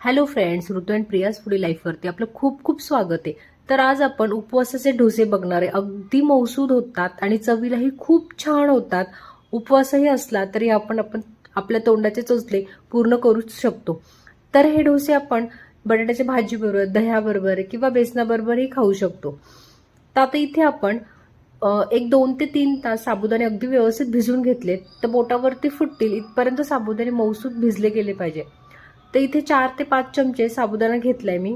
Hello friends, ऋतू and Priya's foodie लाईफवरती आपलं खूप खूप स्वागत आहे. तर आज आपण उपवासाचे डोसे बघणार आहे. अगदी मौसूद होतात आणि चवीलाही खूप छान होतात. उपवासही असला तरी आपण आपल्या तोंडाचे चोचले पूर्ण करूच शकतो. तर हे डोसे आपण बटाट्याच्या भाजीबरोबर, दह्याबरोबर किंवा बेसनाबरोबरही खाऊ शकतो. तर आता इथे आपण एक 2 ते 3 तास साबुदाणे अगदी व्यवस्थित भिजवून घेतलेत. तर बोटावरती फुटतील इथपर्यंत साबुदाणे मौसूद भिजले गेले पाहिजे. तर इथे 4 ते 5 चमचे साबुदाणा घेतलाय मी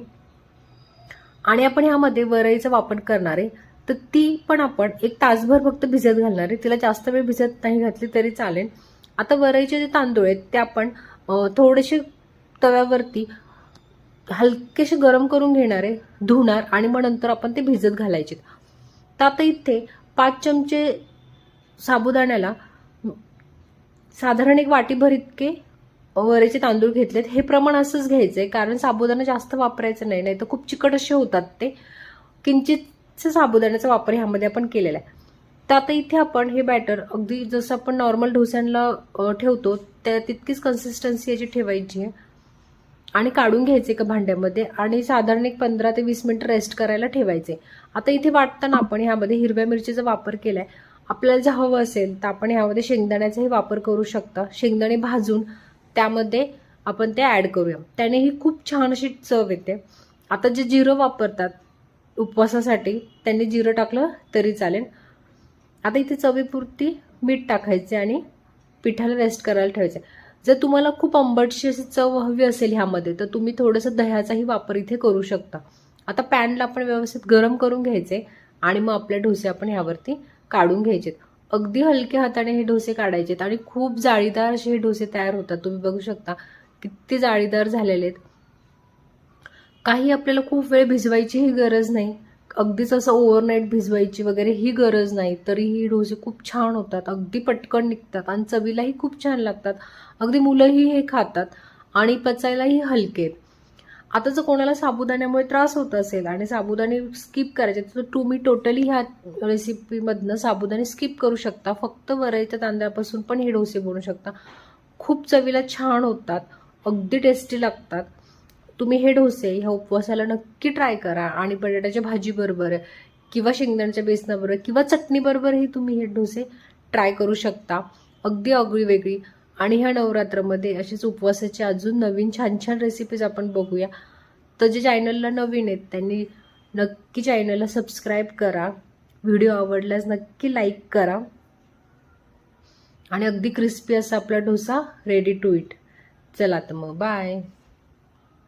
आणि आपण ह्यामध्ये वरईचा वापर करणार आहे. तर ती पण आपण 1 तासभर फक्त भिजत घालणार आहे. तिला जास्त वेळ भिजत नाही घातली तरी चालेल. आता वरईचे जे तांदूळ आहेत ते आपण थोडेसे तव्यावरती हलकेसे गरम करून घेणार आहे, धुणार आणि मग नंतर आपण ते भिजत घालायचे. तर आता इथे 5 चमचे साबुदाण्याला साधारण 1 वाटीभर इतके वरईचे तांदूळ घेतलेत. हे प्रमाण असंच घ्यायचंय कारण साबुदाणा जास्त वापरायचं नाही तर खूप चिकट असे होतात ते. किंचित साबुदाण्याचा वापर ह्यामध्ये आपण केलेला आहे. तर आता इथे आपण हे बॅटर अगदी जसं आपण नॉर्मल डोस्यांना ठेवतो त्या तितकीच कन्सिस्टन्सी याची ठेवायची आहे आणि काढून घ्यायचे एका भांड्यामध्ये आणि साधारण 15 ते 20 मिनिटं रेस्ट करायला ठेवायचे. आता इथे वाटताना आपण ह्यामध्ये हिरव्या मिरचीचा वापर केलाय. आपल्याला जर हवं असेल तर आपण ह्यामध्ये शेंगदाण्याचाही वापर करू शकता. शेंगदाणे भाजून त्यामध्ये आपण ते ऍड करूया, त्यानेही खूप छान अशी चव येते. आता जे जिरं वापरतात उपवासासाठी त्यांनी जिरं टाकलं तरी चालेल. आता इथे चवीपुरती मीठ टाकायचे आणि पिठाला रेस्ट करायला ठेवायचे. जर तुम्हाला खूप आंबटशी अशी चव हवी असेल ह्यामध्ये तर तुम्ही थोडंसं दह्याचाही वापर इथे करू शकता. आता पॅनला आपण व्यवस्थित गरम करून घ्यायचे आणि मग आपले डोसे आपण ह्यावरती काढून घ्यायचे. अगदी हलक्या हाताने हे डोसे काढायचे आणि खूप जाळीदार असे हे डोसे तयार होतात. तुम्ही बघू शकता किती जाळीदार झालेले आहेत. काही आपल्याला खूप वेळ भिजवायचीही गरज नाही, अगदीच असं ओव्हरनाईट भिजवायची वगैरे ही गरज नाही. तरीही डोसे खूप छान होतात, अगदी पटकन निघतात आणि चवीलाही खूप छान लागतात. अगदी मुलंही हे खातात आणि पचायलाही हलके आहेत. आता जर कोणाला साबुदाण्यामुळे त्रास होत असेल आणि साबुदाणे स्किप करायचे तर तुम्ही टोटली ह्या रेसिपीमधनं साबुदाणे स्किप करू शकता. फक्त वरईच्या तांदळापासून पण हे डोसे बनवू शकता. खूप चवीला छान होतात, अगदी टेस्टी लागतात. तुम्ही हे डोसे ह्या उपवासाला नक्की ट्राय करा आणि बटाट्याच्या भाजीबरोबर किंवा शेंगदाण्याच्या बेसनाबरोबर किंवा चटणीबरोबरही तुम्ही हे डोसे ट्राय करू शकता. अगदी आगळी वेगळी. आणि ह्या नवरात्रामध्ये अशीच उपवासाची अजून नवीन छान छान रेसिपीज आपण बघूया. तर जे चॅनलला नवीन आहेत त्यांनी नक्की चॅनलला सबस्क्राईब करा. व्हिडिओ आवडल्यास नक्की लाईक करा आणि अगदी क्रिस्पी असा आपला डोसा रेडी टू इट. चला तर मग बाय.